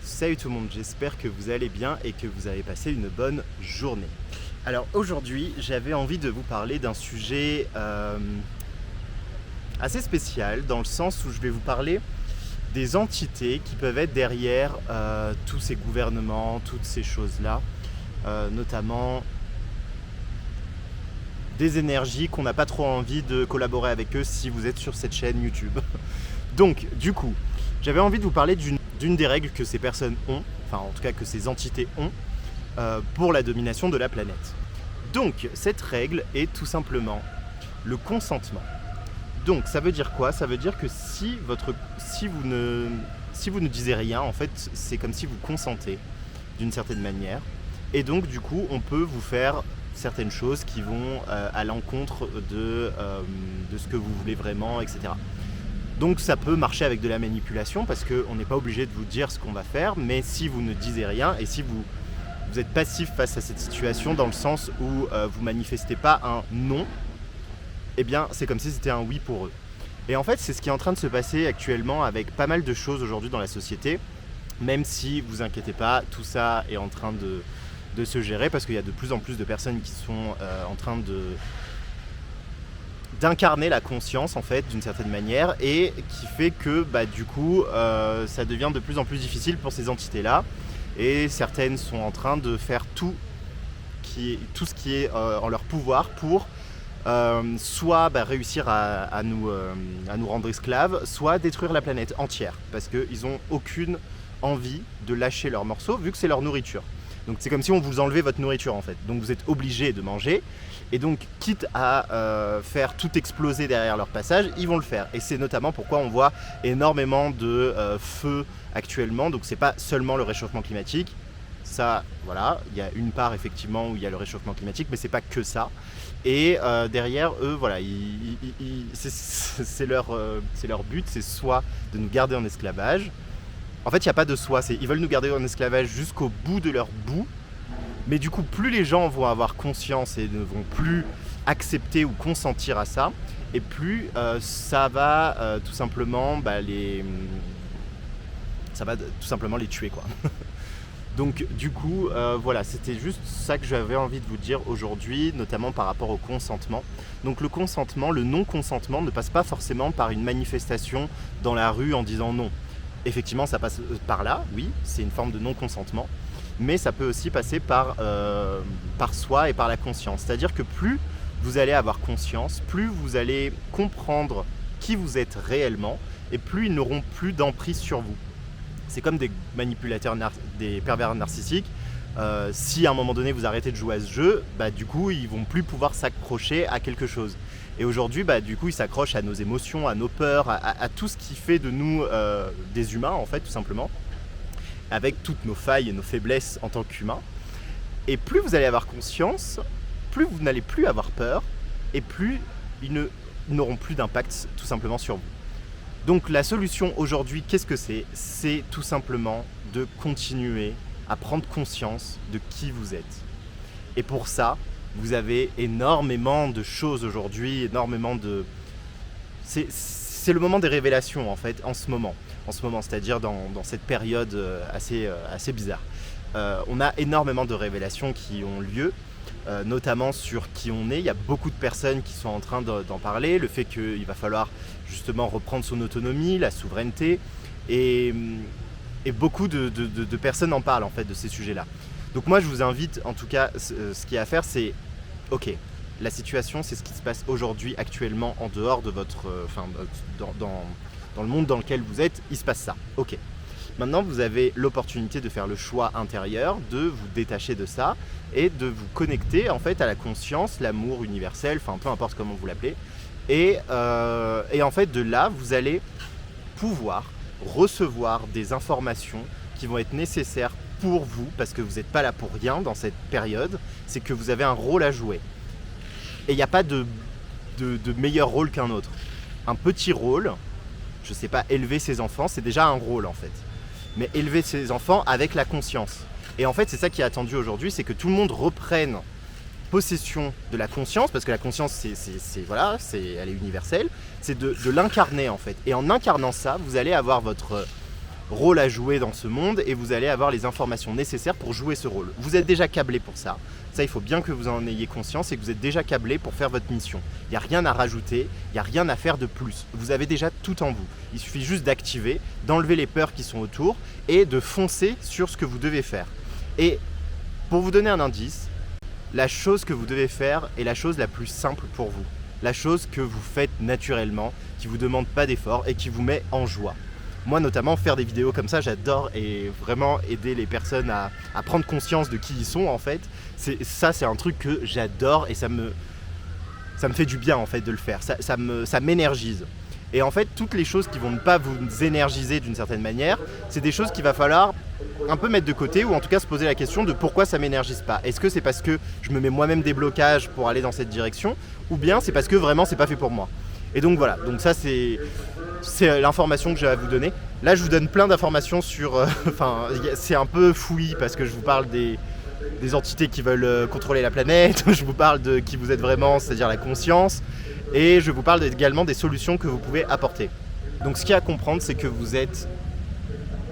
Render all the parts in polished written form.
Salut tout le monde, j'espère que vous allez bien et que vous avez passé une bonne journée. Alors aujourd'hui, j'avais envie de vous parler d'un sujet assez spécial, dans le sens où je vais vous parler des entités qui peuvent être derrière tous ces gouvernements, toutes ces choses-là, notamment des énergies qu'on n'a pas trop envie de collaborer avec eux si vous êtes sur cette chaîne YouTube. Donc du coup, j'avais envie de vous parler d'une des règles que ces personnes ont, enfin en tout cas que ces entités ont, pour la domination de la planète. Donc cette règle est tout simplement le consentement. Donc ça veut dire quoi? Ça veut dire que si vous ne disiez rien, en fait c'est comme si vous consentez d'une certaine manière. Et donc du coup on peut vous faire certaines choses qui vont à l'encontre de ce que vous voulez vraiment, etc. Donc ça peut marcher avec de la manipulation parce qu'on n'est pas obligé de vous dire ce qu'on va faire, mais si vous ne disiez rien et si vous êtes passif face à cette situation dans le sens où vous manifestez pas un non, eh bien c'est comme si c'était un oui pour eux. Et en fait c'est ce qui est en train de se passer actuellement avec pas mal de choses aujourd'hui dans la société, même si vous inquiétez pas, tout ça est en train de se gérer parce qu'il y a de plus en plus de personnes qui sont en train d'incarner la conscience en fait d'une certaine manière, et qui fait que du coup ça devient de plus en plus difficile pour ces entités là, et certaines sont en train de faire tout ce qui est en leur pouvoir pour soit réussir à nous rendre esclaves, soit détruire la planète entière parce qu'ils n'ont aucune envie de lâcher leurs morceaux vu que c'est leur nourriture. Donc c'est comme si on vous enlevait votre nourriture en fait, donc vous êtes obligé de manger. Et donc, quitte à faire tout exploser derrière leur passage, ils vont le faire. Et c'est notamment pourquoi on voit énormément de feux actuellement. Donc, c'est pas seulement le réchauffement climatique. Ça, voilà, il y a une part effectivement où il y a le réchauffement climatique, mais c'est pas que ça. Et derrière eux, voilà, c'est leur but, c'est soit de nous garder en esclavage. En fait, il n'y a pas de soit, ils veulent nous garder en esclavage jusqu'au bout de leur bout. Mais du coup, plus les gens vont avoir conscience et ne vont plus accepter ou consentir à ça, et plus ça va tout simplement les tuer, quoi. Donc du coup, voilà, c'était juste ça que j'avais envie de vous dire aujourd'hui, notamment par rapport au consentement. Donc le consentement, le non-consentement ne passe pas forcément par une manifestation dans la rue en disant non. Effectivement, ça passe par là, oui, c'est une forme de non-consentement. Mais ça peut aussi passer par soi et par la conscience. C'est-à-dire que plus vous allez avoir conscience, plus vous allez comprendre qui vous êtes réellement, et plus ils n'auront plus d'emprise sur vous. C'est comme des manipulateurs, des pervers narcissiques. Si à un moment donné vous arrêtez de jouer à ce jeu, du coup ils vont plus pouvoir s'accrocher à quelque chose. Et aujourd'hui, du coup ils s'accrochent à nos émotions, à nos peurs, à tout ce qui fait de nous des humains en fait, tout simplement, avec toutes nos failles et nos faiblesses en tant qu'humains. Et plus vous allez avoir conscience, plus vous n'allez plus avoir peur, et plus ils n'auront plus d'impact tout simplement sur vous. Donc la solution aujourd'hui, qu'est-ce que c'est? C'est tout simplement de continuer à prendre conscience de qui vous êtes. Et pour ça, vous avez énormément de choses aujourd'hui, c'est le moment des révélations en fait, en ce moment, c'est-à-dire dans cette période assez bizarre. On a énormément de révélations qui ont lieu, notamment sur qui on est. Il y a beaucoup de personnes qui sont en train d'en parler, le fait qu'il va falloir justement reprendre son autonomie, la souveraineté, et beaucoup de personnes en parlent en fait de ces sujets-là. Donc moi je vous invite, en tout cas, ce qu'il y a à faire, c'est ok, la situation c'est ce qui se passe aujourd'hui actuellement en dehors de votre, dans le monde dans lequel vous êtes, il se passe ça. Ok. Maintenant, vous avez l'opportunité de faire le choix intérieur, de vous détacher de ça et de vous connecter en fait à la conscience, l'amour universel, peu importe comment vous l'appelez. Et en fait, de là, vous allez pouvoir recevoir des informations qui vont être nécessaires pour vous, parce que vous n'êtes pas là pour rien dans cette période, c'est que vous avez un rôle à jouer. Et il n'y a pas de meilleur rôle qu'un autre. Un petit rôle, je sais pas, élever ses enfants, c'est déjà un rôle en fait. Mais élever ses enfants avec la conscience. Et en fait, c'est ça qui est attendu aujourd'hui, c'est que tout le monde reprenne possession de la conscience, parce que la conscience, elle est universelle, c'est de l'incarner en fait. Et en incarnant ça, vous allez avoir votre rôle à jouer dans ce monde et vous allez avoir les informations nécessaires pour jouer ce rôle. Vous êtes déjà câblé pour ça. Ça, il faut bien que vous en ayez conscience et que vous êtes déjà câblé pour faire votre mission. Il n'y a rien à rajouter, il n'y a rien à faire de plus. Vous avez déjà tout en vous. Il suffit juste d'activer, d'enlever les peurs qui sont autour et de foncer sur ce que vous devez faire. Et pour vous donner un indice, la chose que vous devez faire est la chose la plus simple pour vous. La chose que vous faites naturellement, qui ne vous demande pas d'effort et qui vous met en joie. Moi notamment, faire des vidéos comme ça, j'adore, et vraiment aider les personnes à prendre conscience de qui ils sont en fait. C'est un truc que j'adore et ça me fait du bien en fait de le faire, ça m'énergise. Et en fait, toutes les choses qui vont ne pas vous énergiser d'une certaine manière, c'est des choses qu'il va falloir un peu mettre de côté, ou en tout cas se poser la question de pourquoi ça m'énergise pas. Est-ce que c'est parce que je me mets moi-même des blocages pour aller dans cette direction, ou bien c'est parce que vraiment c'est pas fait pour moi. Et donc voilà, donc ça c'est l'information que j'ai à vous donner. Là je vous donne plein d'informations sur... c'est un peu fouillis parce que je vous parle des entités qui veulent contrôler la planète, je vous parle de qui vous êtes vraiment, c'est-à-dire la conscience, et je vous parle également des solutions que vous pouvez apporter. Donc ce qu'il y a à comprendre, c'est que vous êtes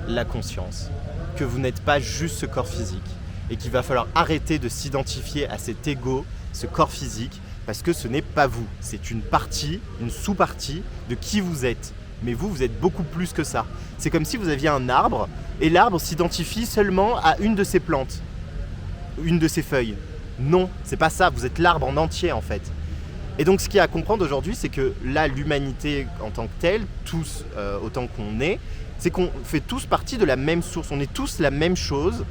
la conscience, que vous n'êtes pas juste ce corps physique, et qu'il va falloir arrêter de s'identifier à cet ego, ce corps physique, parce que ce n'est pas vous, c'est une partie, une sous-partie de qui vous êtes. Mais vous êtes beaucoup plus que ça. C'est comme si vous aviez un arbre, et l'arbre s'identifie seulement à une de ses plantes, une de ses feuilles. Non, c'est pas ça, vous êtes l'arbre en entier en fait. Et donc ce qu'il y a à comprendre aujourd'hui, c'est que là, l'humanité en tant que telle, tous autant qu'on est, c'est qu'on fait tous partie de la même source, on est tous la même chose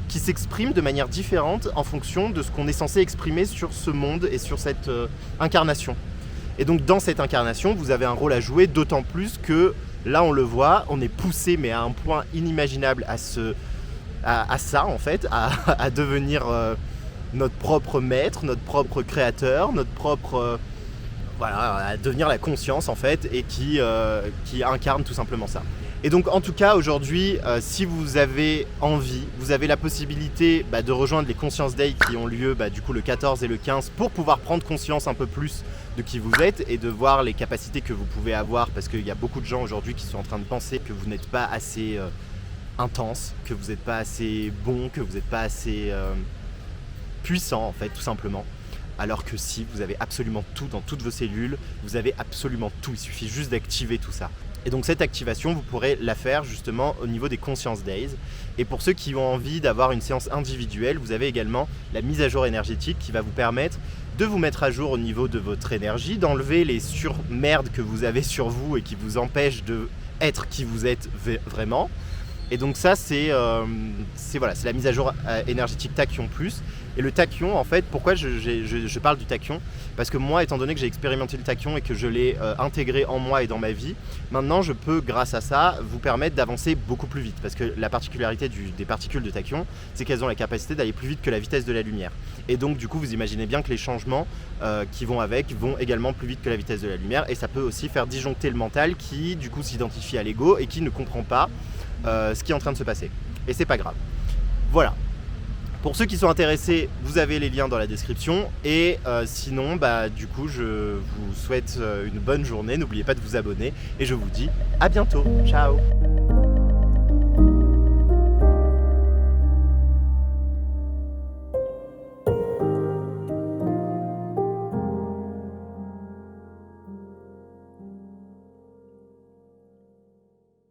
qui s'exprime de manière différente en fonction de ce qu'on est censé exprimer sur ce monde et sur cette incarnation. Et donc dans cette incarnation, vous avez un rôle à jouer, d'autant plus que là on le voit, on est poussé mais à un point inimaginable à ça en fait, à devenir notre propre maître, notre propre créateur, notre propre... à devenir la conscience en fait, et qui incarne tout simplement ça. Et donc en tout cas aujourd'hui, si vous avez envie, vous avez la possibilité de rejoindre les Conscience Days qui ont lieu du coup le 14 et le 15 pour pouvoir prendre conscience un peu plus de qui vous êtes et de voir les capacités que vous pouvez avoir, parce qu'il y a beaucoup de gens aujourd'hui qui sont en train de penser que vous n'êtes pas assez intense, que vous n'êtes pas assez bon, que vous n'êtes pas assez puissant en fait tout simplement. Alors que si, vous avez absolument tout dans toutes vos cellules, vous avez absolument tout, il suffit juste d'activer tout ça. Et donc cette activation, vous pourrez la faire justement au niveau des Conscience Days. Et pour ceux qui ont envie d'avoir une séance individuelle, vous avez également la mise à jour énergétique qui va vous permettre de vous mettre à jour au niveau de votre énergie, d'enlever les surmerdes que vous avez sur vous et qui vous empêchent de être qui vous êtes vraiment. Et donc ça, c'est la mise à jour énergétique Tachyon Plus. Et le Tachyon, en fait, pourquoi je parle du Tachyon? Parce que moi, étant donné que j'ai expérimenté le Tachyon et que je l'ai intégré en moi et dans ma vie, maintenant je peux, grâce à ça, vous permettre d'avancer beaucoup plus vite. Parce que la particularité des particules de Tachyon, c'est qu'elles ont la capacité d'aller plus vite que la vitesse de la lumière. Et donc du coup, vous imaginez bien que les changements qui vont avec vont également plus vite que la vitesse de la lumière. Et ça peut aussi faire disjoncter le mental qui, du coup, s'identifie à l'ego et qui ne comprend pas ce qui est en train de se passer. Et c'est pas grave. Voilà. Pour ceux qui sont intéressés, vous avez les liens dans la description. Et sinon, du coup, je vous souhaite une bonne journée. N'oubliez pas de vous abonner. Et je vous dis à bientôt. Ciao.